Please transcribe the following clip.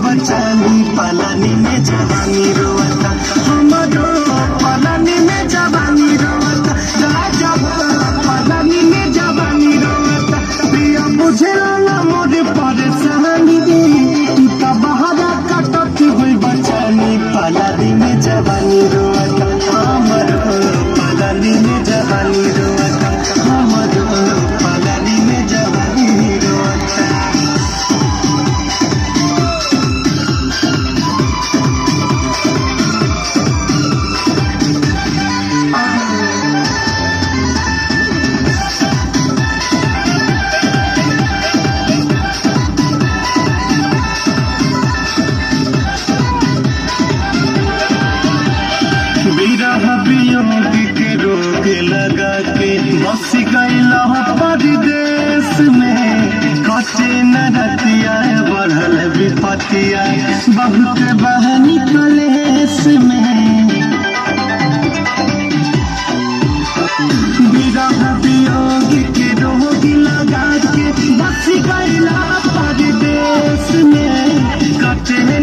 बचानी पलानी में जवानी रोता हमरो पलानी में जवानी रोता राजा पलानी में जवानी रोता प्रिया बुझे ना मोर परेशानी तू तो बहारा कटत हुई बचानी पलानी में जवानी रोता हमरो पलानी में जवानी रोता हमरो पलानी में जवानी रोता। विरह वियोग के रोग लगा के बस गईला परदेश में कटे न रतिया बढ़ल विपतिया बहुत बहनी कलेश में विरह वियोग के रोग लगा के बस गईला परदेश में कटे